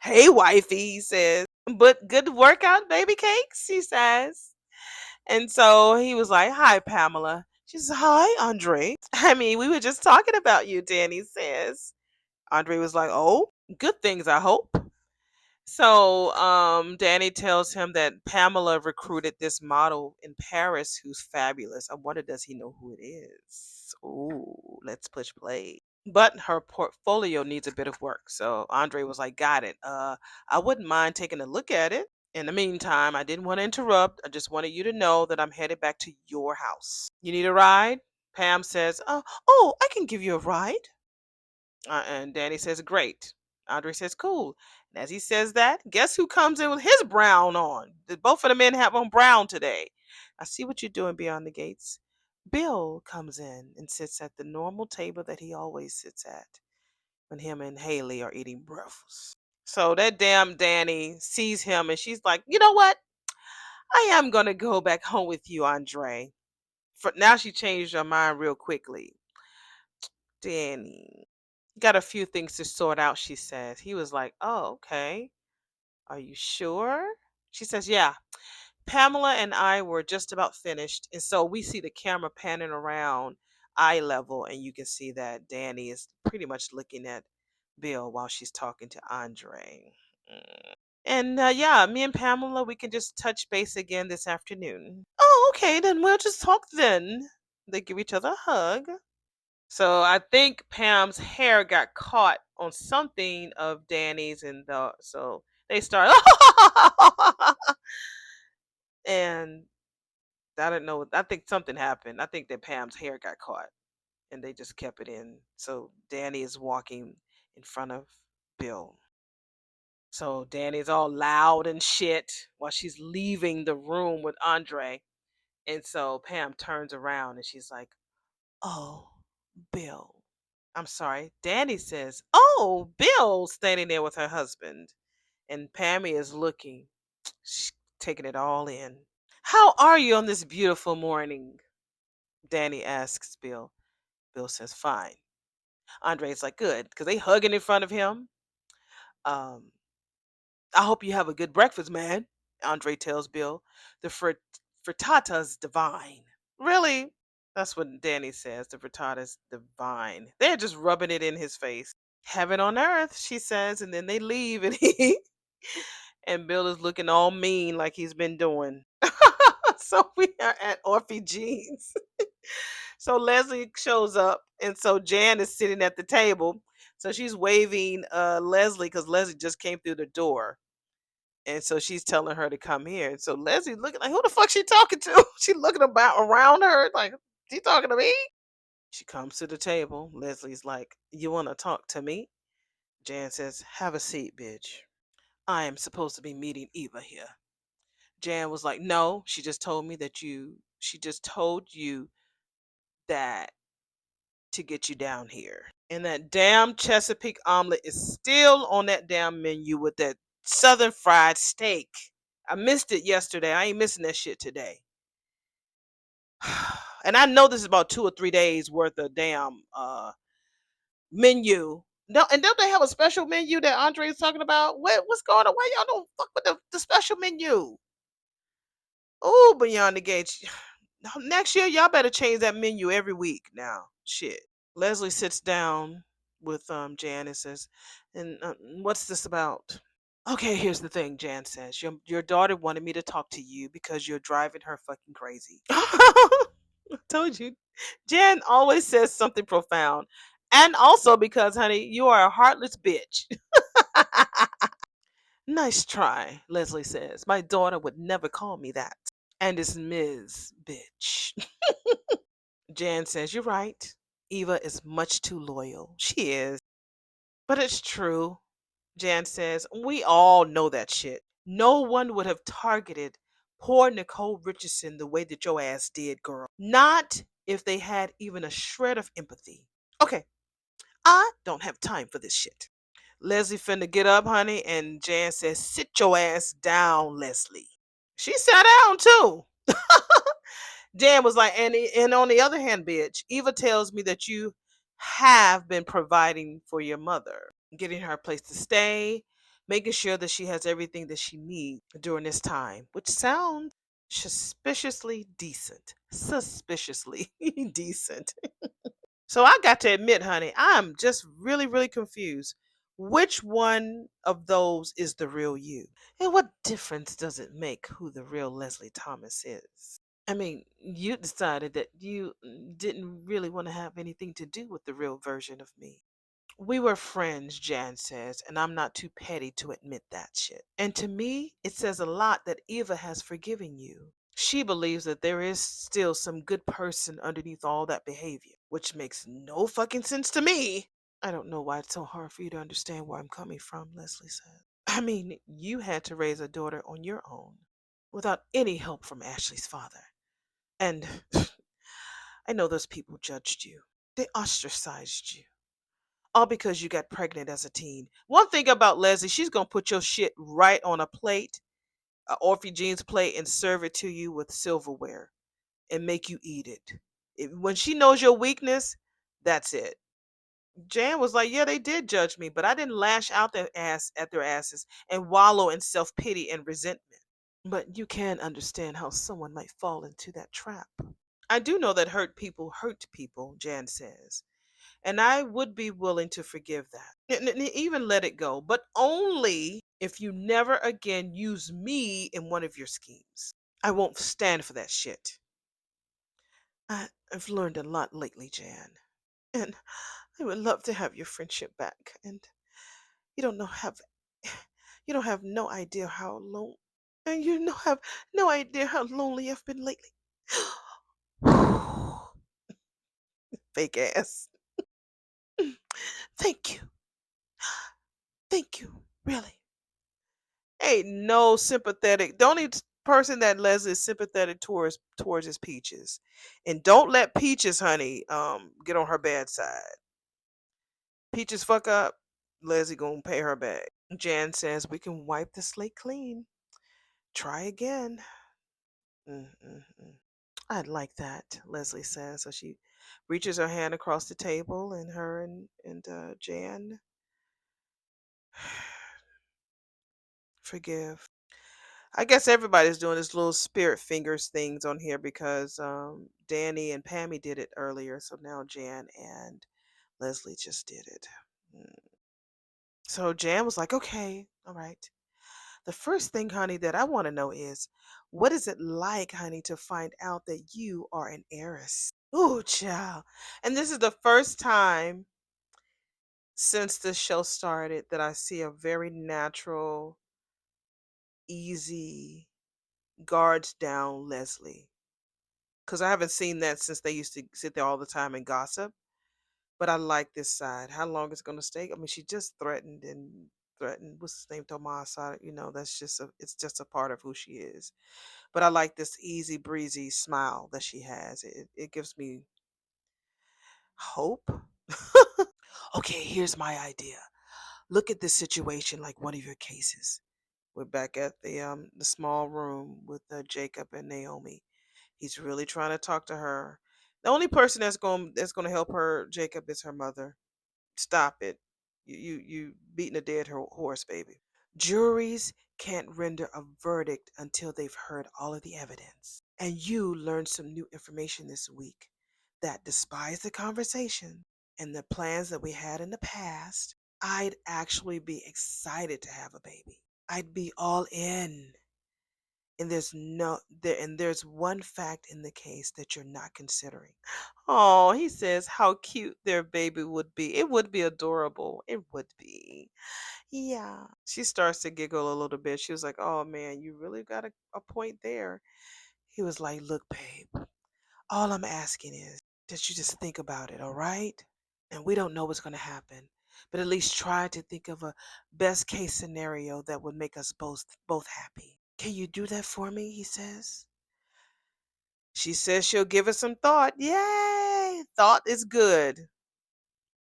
Speaker 1: Hey wifey, he says. But good workout, baby cakes, he says. And so he was like, "Hi, Pamela." She says, "Hi, Andre." I mean, we were just talking about you, Danny says. Andre was like, "Oh, good things, I hope." So Danny tells him that Pamela recruited this model in Paris who's fabulous. I wonder, does he know who it is? Ooh, let's push play. But her portfolio needs a bit of work. So Andre was like, "Got it. I wouldn't mind taking a look at it. In the meantime, I didn't want to interrupt. I just wanted you to know that I'm headed back to your house. You need a ride?" Pam says, "Oh, I can give you a ride." And Danny says, "Great." Andre says, "Cool." And as he says that, guess who comes in with his brown on? Both of the men have on brown today. I see what you're doing beyond the gates. Bill comes in and sits at the normal table that he always sits at when him and Haley are eating breakfast. So that damn Danny sees him and she's like, "You know what? I am going to go back home with you, Andre." For now, she changed her mind real quickly. Danny got a few things to sort out, she says. He was like, "Oh, okay. Are you sure?" She says, "Yeah. Pamela and I were just about finished." And so we see the camera panning around eye level, and you can see that Danny is pretty much looking at Bill while she's talking to Andre. And yeah, me and Pamela, we can just touch base again this afternoon. Oh, okay, then we'll just talk then. They give each other a hug. So I think Pam's hair got caught on something of Danny's, and so they start. And I don't know. I think something happened. I think that Pam's hair got caught, and they just kept it in. So Danny is walking in front of Bill. So Danny's all loud and shit while she's leaving the room with Andre. And so Pam turns around and she's like, "Oh, Bill." I'm sorry. Danny says, "Oh, Bill," standing there with her husband. And Pammy is looking, she's taking it all in. "How are you on this beautiful morning?" Danny asks Bill. Bill says, "Fine." Andre's like, "Good," because they hugging in front of him. Um, "I hope you have a good breakfast, man." Andre tells Bill. "The frittata's divine." Really? That's what Danny says. The frittata's divine. They're just rubbing it in his face. "Heaven on earth," she says, and then they leave, and he and Bill is looking all mean like he's been doing. So we are at Orphy Jeans. So Leslie shows up, and so Jan is sitting at the table. So she's waving Leslie because Leslie just came through the door. And so she's telling her to come here. And so Leslie's looking like, who the fuck she talking to? She looking about around her like, she talking to me? She comes to the table. Leslie's like, "You want to talk to me?" Jan says, "Have a seat, bitch. I am supposed to be meeting Eva here." Jan was like, "No, she just told you that to get you down here. And that damn Chesapeake omelet is still on that damn menu with that southern fried steak. I missed it yesterday. I ain't missing that shit today." And I know this is about 2 or 3 days worth of damn menu. No, and don't they have a special menu that Andre is talking about? What's going on? Why y'all don't fuck with the special menu? Oh, beyond the gates. Next year, y'all better change that menu every week now. Shit. Leslie sits down with Jan and says, and what's this about? Okay, here's the thing, Jan says. Your daughter wanted me to talk to you because you're driving her fucking crazy. I told you. Jan always says something profound. And also because, honey, you are a heartless bitch. Nice try, Leslie says. My daughter would never call me that. And it's Ms. Bitch. Jan says, you're right. Eva is much too loyal. She is. But it's true. Jan says, we all know that shit. No one would have targeted poor Nicole Richardson the way that your ass did, girl. Not if they had even a shred of empathy. Okay, I don't have time for this shit. Leslie finna get up, honey, and Jan says, sit your ass down, Leslie. She sat down too. Dan was like, and on the other hand, bitch, Eva tells me that you have been providing for your mother, getting her a place to stay, making sure that she has everything that she needs during this time, which sounds suspiciously decent. Suspiciously decent. So I got to admit, honey, I'm just really, really confused. Which one of those is the real you? And what difference does it make who the real Leslie Thomas is? I mean, you decided that you didn't really want to have anything to do with the real version of me. We were friends, Jan says, and I'm not too petty to admit that shit. And to me, it says a lot that Eva has forgiven you. She believes that there is still some good person underneath all that behavior, which makes no fucking sense to me. I don't know why it's so hard for you to understand where I'm coming from, Leslie said. I mean, you had to raise a daughter on your own without any help from Ashley's father. And I know those people judged you. They ostracized you. All because you got pregnant as a teen. One thing about Leslie, she's going to put your shit right on a plate, a Orphe Jeans plate, and serve it to you with silverware and make you eat it. When she knows your weakness, that's it. Jan was like, yeah, they did judge me, but I didn't lash out their ass at their asses and wallow in self-pity and resentment. But you can understand how someone might fall into that trap. I do know that hurt people, Jan says. And I would be willing to forgive that. And even let it go, but only if you never again use me in one of your schemes. I won't stand for that shit. I've learned a lot lately, Jan. And I would love to have your friendship back. And you don't know have you don't have no idea how alone and you don't have no idea how lonely I've been lately. Fake ass. Thank you. Thank you. Really. Ain't no sympathetic. The only person that Les is sympathetic towards is Peaches. And don't let Peaches, honey, get on her bad side. Peaches fuck up, Leslie gonna pay her back. Jan says we can wipe the slate clean. Try again. Mm-mm-mm. I'd like that, Leslie says. So she reaches her hand across the table, and her and Jan forgive. I guess everybody's doing this little spirit fingers things on here because Danny and Pammy did it earlier, so now Jan and Leslie just did it. Mm. So Jan was like, "Okay, all right. The first thing, honey, that I want to know is, what is it like, honey, to find out that you are an heiress?" Ooh, child. And this is the first time since the show started that I see a very natural, easy, guards down Leslie. Because I haven't seen that since they used to sit there all the time and gossip. But I like this side. How long it's going to stay? I mean, she just threatened and threatened. What's his name? Tomas. That's just it's just a part of who she is. But I like this easy breezy smile that she has. It gives me hope. Okay, here's my idea. Look at this situation like one of your cases. We're back at the small room with Jacob and Naomi. He's really trying to talk to her. The only person that's gonna help her, Jacob, is her mother. Stop it. You beating a dead horse, baby. Juries can't render a verdict until they've heard all of the evidence. And you learned some new information this week that despite the conversation and the plans that we had in the past, I'd actually be excited to have a baby. I'd be all in. And there's one fact in the case that you're not considering. Oh, he says how cute their baby would be. It would be adorable. It would be. Yeah. She starts to giggle a little bit. She was like, "Oh man, you really got a point there." He was like, "Look, babe, all I'm asking is that you just think about it, all right? And we don't know what's going to happen, but at least try to think of a best case scenario that would make us both happy. Can you do that for me?" he says. She says she'll give it some thought. Yay! Thought is good.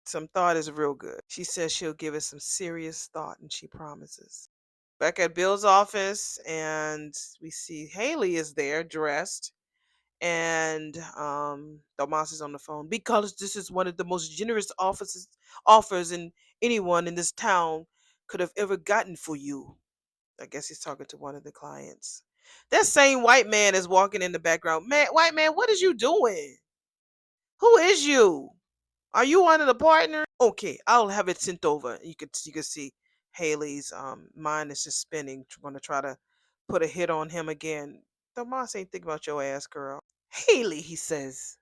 Speaker 1: Some thought is real good. She says she'll give it some serious thought, and she promises. Back at Bill's office, and we see Haley is there dressed, and Tomas is on the phone because this is one of the most generous offers in anyone in this town could have ever gotten for you. I guess he's talking to one of the clients. That same white man is walking in the background. Man, white man, what is you doing? Who is you? Are you one of the partners? Okay, I'll have it sent over. You can see Haley's mind is just spinning, gonna try to put a hit on him again. Tomas ain't thinking about your ass, girl. Haley, he says.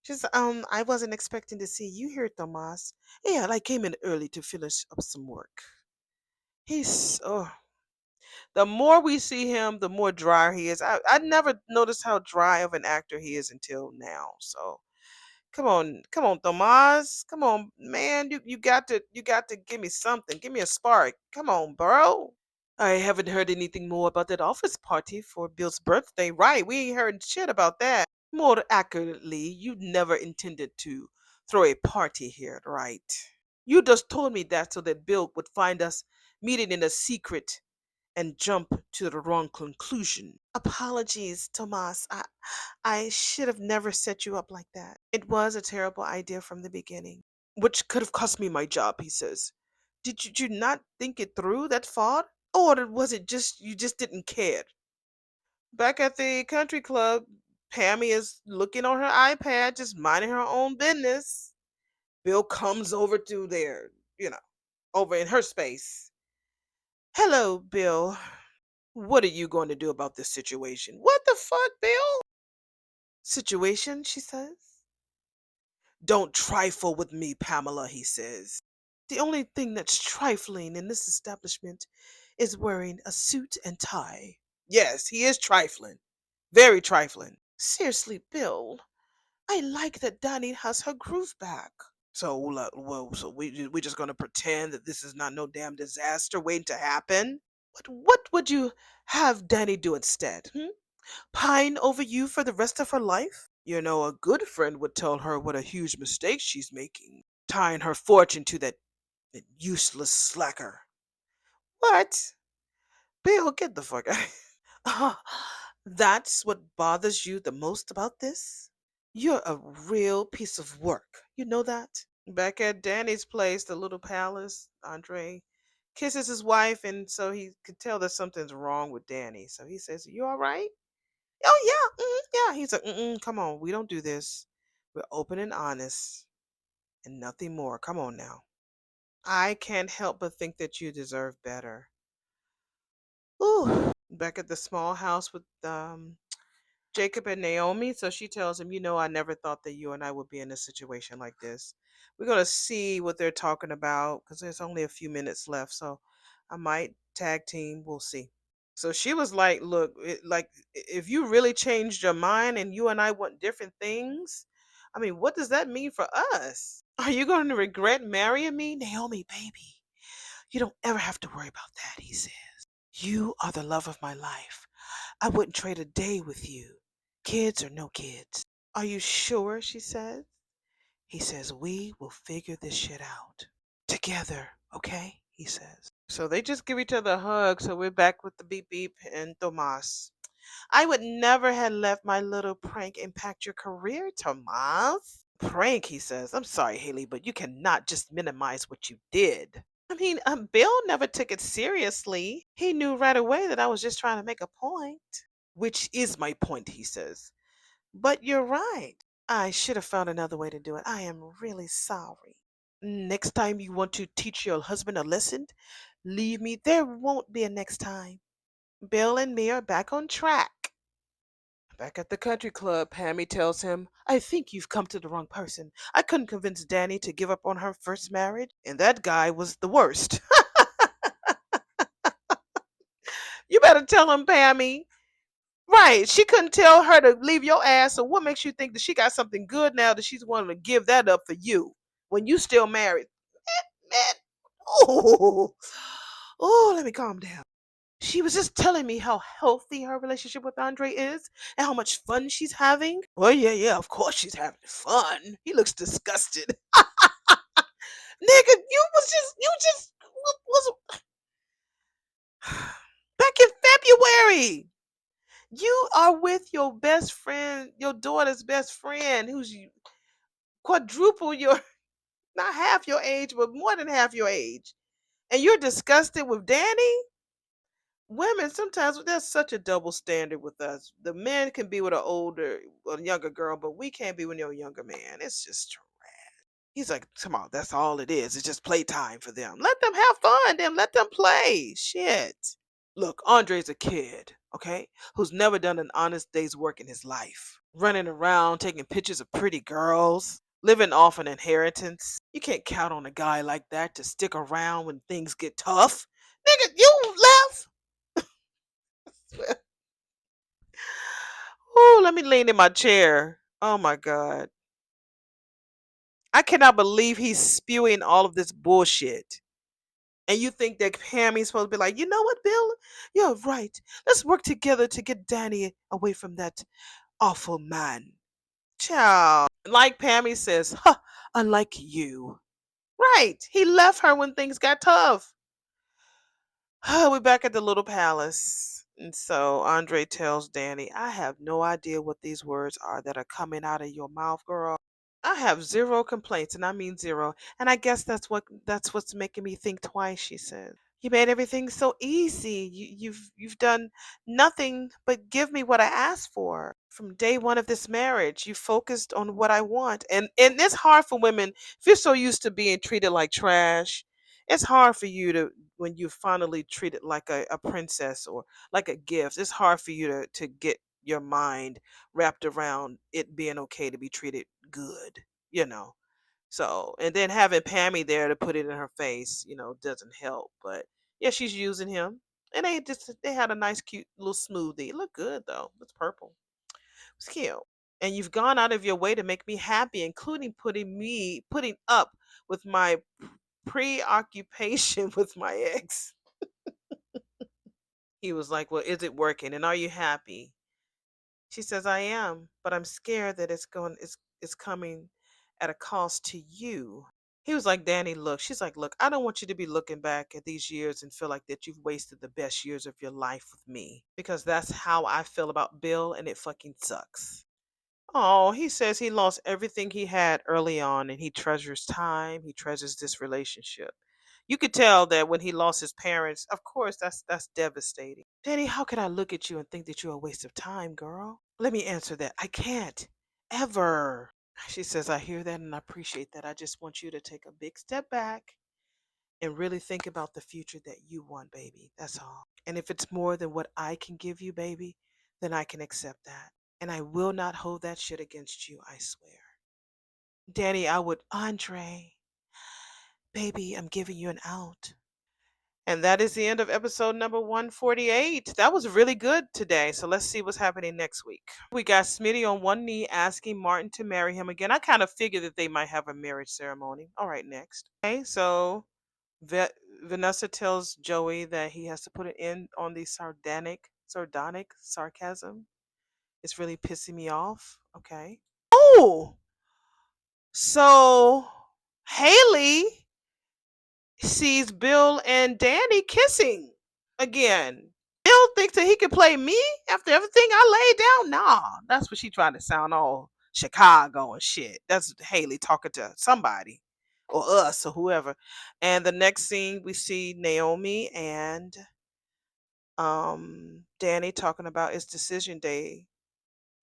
Speaker 1: Just I wasn't expecting to see you here, Tomas. Yeah, I came in early to finish up some work. He's the more we see him, the more dry he is. I never noticed how dry of an actor he is until now. So come on, Tomas. Come on, man. You got to give me something. Give me a spark. Come on, bro. I haven't heard anything more about that office party for Bill's birthday. Right, we ain't heard shit about that. More accurately, you never intended to throw a party here, right? You just told me that so that Bill would find us meeting in a secret and jump to the wrong conclusion. Apologies, Tomas. I should have never set you up like that. It was a terrible idea from the beginning, which could have cost me my job, he says. Did you not think it through that far? Or was it just you just didn't care? Back at the country club, Pammy is looking on her iPad, just minding her own business. Bill comes over to there, you know, over in her space. Hello, Bill. What are you going to do about this situation? What the fuck, Bill? Situation, she says. Don't trifle with me, Pamela, he says. The only thing that's trifling in this establishment is wearing a suit and tie. Yes, he is trifling. Very trifling. Seriously, Bill, I like that Danny has her groove back. So, so we just gonna pretend that this is not no damn disaster waiting to happen? What would you have Danny do instead? Hmm? Pine over you for the rest of her life? You know, a good friend would tell her what a huge mistake she's making, tying her fortune to that useless slacker. What? Bill, get the fuck out. That's what bothers you the most about this? You're a real piece of work. You know that? Back at Danny's place, the little palace, Andre kisses his wife, and so he could tell that something's wrong with Danny. So he says, "You all right?" Oh yeah, yeah. He's like, "Come on, we don't do this. We're open and honest, and nothing more. Come on now." I can't help but think that you deserve better. Ooh. Back at the small house with Jacob and Naomi. So she tells him, I never thought that you and I would be in a situation like this. We're going to see what they're talking about because there's only a few minutes left. So I might tag team. We'll see. So she was like, look, if you really changed your mind and you and I want different things, I mean, what does that mean for us? Are you going to regret marrying me? Naomi, baby, you don't ever have to worry about that, he said. You are the love of my life. I wouldn't trade a day with you. Kids or no kids. Are you sure? She said. He says, we will figure this shit out. Together, okay? He says. So they just give each other a hug. So we're back with the beep beep and Tomas. I would never have let my little prank impact your career, Tomas. Prank, he says. I'm sorry, Haley, but you cannot just minimize what you did. I mean, Bill never took it seriously. He knew right away that I was just trying to make a point. Which is my point, he says. But you're right. I should have found another way to do it. I am really sorry. Next time you want to teach your husband a lesson, leave me. There won't be a next time. Bill and me are back on track. Back at the country club, Pammy tells him, I think you've come to the wrong person. I couldn't convince Danny to give up on her first marriage, and that guy was the worst. You better tell him, Pammy. Right. She couldn't tell her to leave your ass. So what makes you think that she got something good now that she's wanting to give that up for you when you still married? Man. Oh, oh, let me calm down. She was just telling me how healthy her relationship with Andre is and how much fun she's having. Well, yeah, of course she's having fun. He looks disgusted. Nigga, you just was back in February. You are with your best friend, your daughter's best friend, who's quadruple your, not half your age, but more than half your age. And you're disgusted with Danny? Women, sometimes there's such a double standard with us. The men can be with an older, a younger girl, but we can't be with no younger man. It's just trash. He's like, come on, that's all it is. It's just playtime for them. Let them have fun, then let them play. Shit. Look, Andre's a kid, okay, who's never done an honest day's work in his life. Running around, taking pictures of pretty girls, living off an inheritance. You can't count on a guy like that to stick around when things get tough. Nigga, you left? Oh, let me lean in my chair. Oh my God. I cannot believe he's spewing all of this bullshit. And you think that Pammy's supposed to be like, you know what, Bill? You're right. Let's work together to get Danny away from that awful man. Ciao. Like Pammy says, huh, unlike you. Right. He left her when things got tough. We're back at the little palace. And so Andre tells Danny, I have no idea what these words are that are coming out of your mouth, girl. I have zero complaints, and I mean zero. And I guess that's what's making me think twice, she said. You made everything so easy. You've done nothing but give me what I asked for. From day one of this marriage, you focused on what I want. And it's hard for women if you're so used to being treated like trash. It's hard for you to when you finally treated like a princess or like a gift. It's hard for you to get your mind wrapped around it being okay to be treated good, you know. So, and then having Pammy there to put it in her face, doesn't help. But yeah, she's using him. And they had a nice cute little smoothie. It looked good though. It's purple. It's cute. And you've gone out of your way to make me happy, including putting up with my preoccupation with my ex. He was like, well, is it working? And are you happy? She says, I am, but I'm scared that it's coming at a cost to you. He was like, Danny, look. She's like, look, I don't want you to be looking back at these years and feel like that you've wasted the best years of your life with me. Because that's how I feel about Bill and it fucking sucks. Oh, he says he lost everything he had early on and he treasures time. He treasures this relationship. You could tell that when he lost his parents, of course, that's devastating. Danny, how can I look at you and think that you're a waste of time, girl? Let me answer that. I can't. Ever. She says, I hear that and I appreciate that. I just want you to take a big step back and really think about the future that you want, baby. That's all. And if it's more than what I can give you, baby, then I can accept that. And I will not hold that shit against you, I swear. Danny, Andre, baby, I'm giving you an out. And that is the end of episode number 148. That was really good today. So let's see what's happening next week. We got Smitty on one knee asking Martin to marry him again. I kind of figured that they might have a marriage ceremony. All right, next. Okay, so Vanessa tells Joey that he has to put an end on the sardonic sarcasm. It's really pissing me off. Okay. Oh, so Haley sees Bill and Danny kissing again. Bill thinks that he can play me after everything I laid down. Nah, that's what she trying to sound all Chicago and shit. That's Haley talking to somebody or us or whoever. And the next scene we see Naomi and Danny talking about it's decision day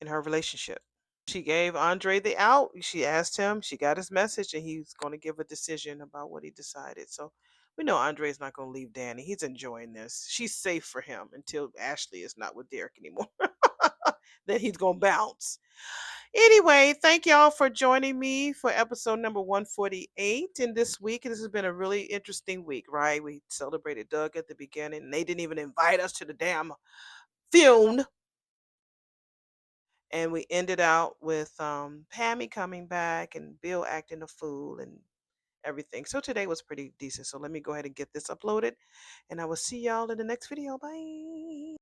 Speaker 1: in her relationship. She gave Andre the out. She asked him. She got his message, and he's going to give a decision about what he decided. So we know Andre's not going to leave Danny. He's enjoying this. She's safe for him until Ashley is not with Derek anymore. Then he's going to bounce. Anyway, thank y'all for joining me for episode number 148. And this week, this has been a really interesting week, right? We celebrated Doug at the beginning, and they didn't even invite us to the damn film. And we ended out with Pammy coming back and Bill acting a fool and everything. So today was pretty decent. So let me go ahead and get this uploaded. And I will see y'all in the next video. Bye.